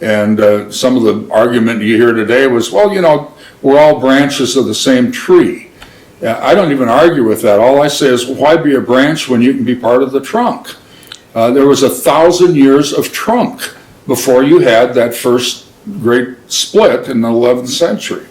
And some of the argument you hear today was, well, we're all branches of the same tree. I don't even argue with that. All I say is, why be a branch when you can be part of the trunk? There was 1,000 years of trunk before you had that first great split in the 11th century.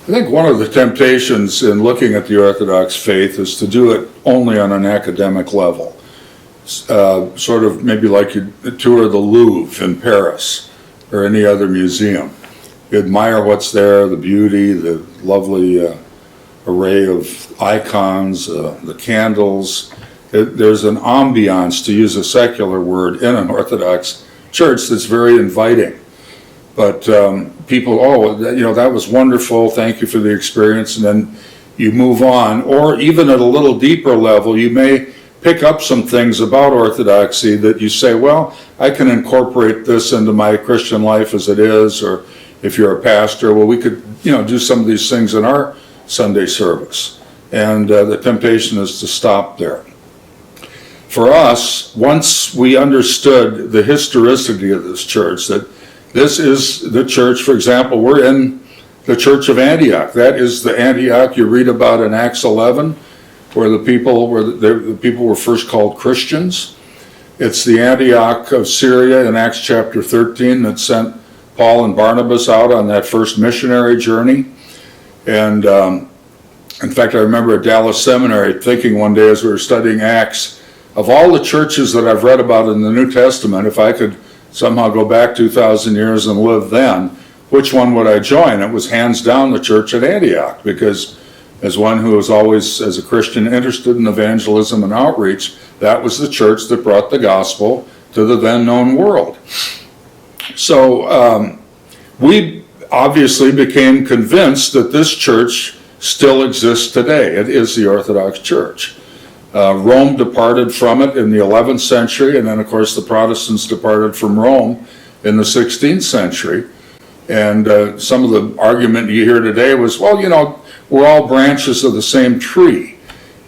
I think one of the temptations in looking at the Orthodox faith is to do it only on an academic level. Sort of maybe like you tour the Louvre in Paris or any other museum. You admire what's there, the beauty, the lovely array of icons, the candles. There's an ambiance, to use a secular word, in an Orthodox church that's very inviting. But people, that was wonderful, thank you for the experience, and then you move on. Or even at a little deeper level, you may pick up some things about Orthodoxy that you say, well, I can incorporate this into my Christian life as it is. Or if you're a pastor, well, we could do some of these things in our Sunday service. And the temptation is to stop there. For us, once we understood the historicity of this church, that this is the church, for example, we're in the Church of Antioch. That is the Antioch you read about in Acts 11, where the people were first called Christians. It's the Antioch of Syria in Acts chapter 13 that sent Paul and Barnabas out on that first missionary journey. And in fact, I remember at Dallas Seminary thinking one day as we were studying Acts, of all the churches that I've read about in the New Testament, if I could somehow go back 2,000 years and live then, which one would I join? It was hands down the church at Antioch, because as one who was always, as a Christian, interested in evangelism and outreach, that was the church that brought the gospel to the then known world. So we obviously became convinced that this church still exists today. It is the Orthodox Church. Rome departed from it in the 11th century, and then of course the Protestants departed from Rome in the 16th century. And some of the argument you hear today was, well, we're all branches of the same tree.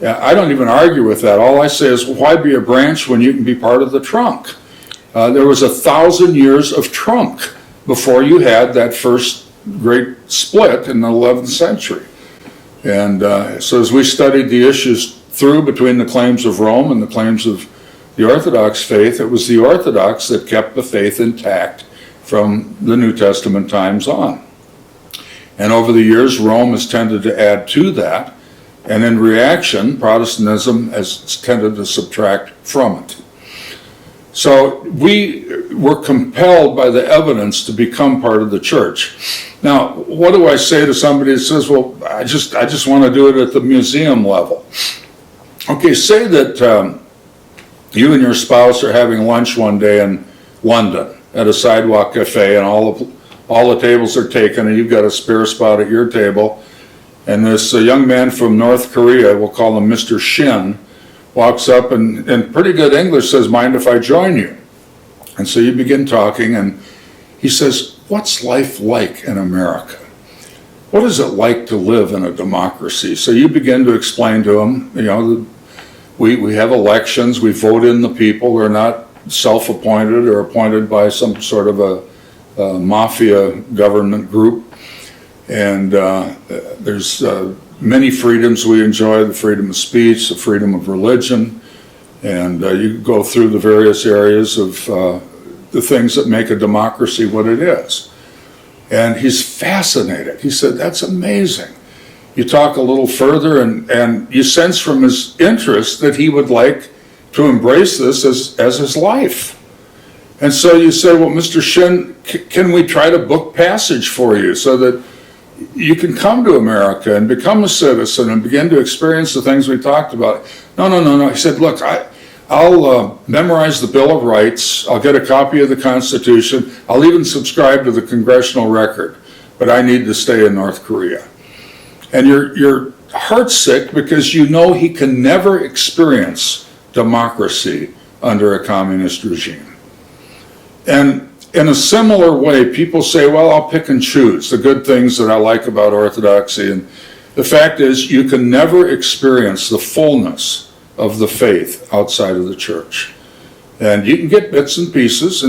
I don't even argue with that. All I say is, why be a branch when you can be part of the trunk? There was 1,000 years of trunk before you had that first great split in the 11th century. And so as we studied the issues through between the claims of Rome and the claims of the Orthodox faith, it was the Orthodox that kept the faith intact from the New Testament times on. And over the years, Rome has tended to add to that, and in reaction, Protestantism has tended to subtract from it. So we were compelled by the evidence to become part of the church. Now, what do I say to somebody that says, well, I just want to do it at the museum level? Okay, say that you and your spouse are having lunch one day in London at a sidewalk cafe, and all the tables are taken, and you've got a spare spot at your table. And this young man from North Korea, we'll call him Mr. Shin, walks up and in pretty good English says, mind if I join you? And so you begin talking, and he says, what's life like in America? What is it like to live in a democracy? So you begin to explain to him, we have elections, we vote in the people, we're not self-appointed or appointed by some sort of a mafia government group. And there's many freedoms we enjoy, the freedom of speech, the freedom of religion, and you go through the various areas of the things that make a democracy what it is. And he's fascinated. He said, that's amazing. You talk a little further, and you sense from his interest that he would like to embrace this as his life. And so you say, well, Mr. Shin, can we try to book passage for you so that you can come to America and become a citizen and begin to experience the things we talked about? No. He said, look, I'll memorize the Bill of Rights. I'll get a copy of the Constitution. I'll even subscribe to the Congressional Record, but I need to stay in North Korea. And your heart's sick because you know he can never experience democracy under a communist regime. And in a similar way, people say, well, I'll pick and choose the good things that I like about Orthodoxy. And the fact is, you can never experience the fullness of the faith outside of the church. And you can get bits and pieces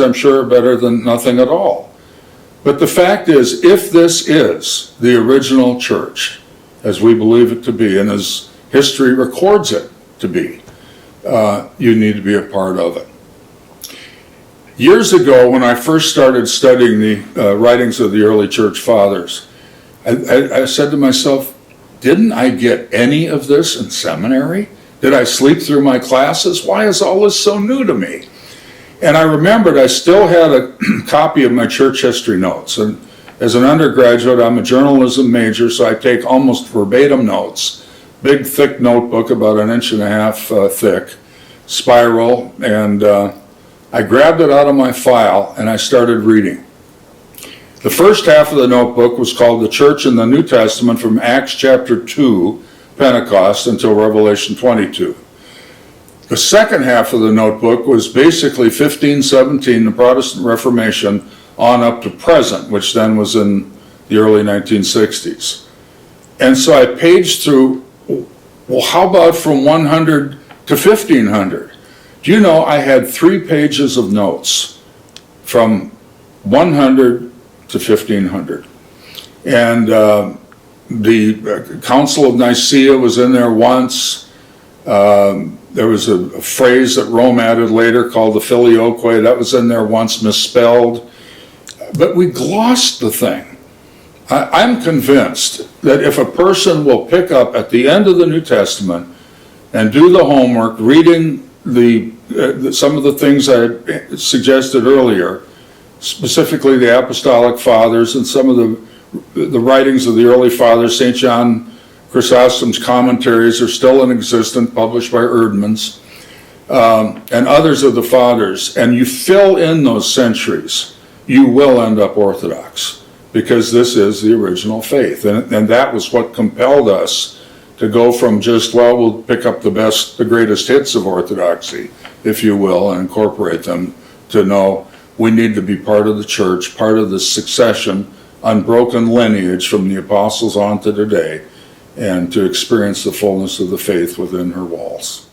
I'm sure are better than nothing at all. But the fact is, if this is the original church, as we believe it to be, and as history records it to be, you need to be a part of it. Years ago, when I first started studying the writings of the early church fathers, I said to myself, didn't I get any of this in seminary? Did I sleep through my classes? Why is all this so new to me? And I remembered I still had a copy of my church history notes. And as an undergraduate, I'm a journalism major, so I take almost verbatim notes. Big, thick notebook, about 1.5 inches thick, spiral, and I grabbed it out of my file and I started reading. The first half of the notebook was called The Church in the New Testament from Acts chapter 2, Pentecost, until Revelation 22. The second half of the notebook was basically 1517, the Protestant Reformation, on up to present, which then was in the early 1960s. And so I paged through, well, how about from 100 to 1500? Do you know I had 3 pages of notes from 100 to 1500. And the Council of Nicaea was in there once. There was a phrase that Rome added later called the filioque. That was in there once, misspelled. But we glossed the thing. I'm convinced that if a person will pick up at the end of the New Testament and do the homework, reading some of the things I suggested earlier, specifically the Apostolic Fathers and some of the writings of the early Fathers, St. John Chrysostom's commentaries are still in existence, published by Erdmans, and others of the Fathers, and you fill in those centuries, you will end up Orthodox, because this is the original faith. And that was what compelled us to go from just, well, we'll pick up the greatest hits of Orthodoxy, if you will, and incorporate them, to know we need to be part of the church, part of the succession, unbroken lineage from the apostles on to today, and to experience the fullness of the faith within her walls.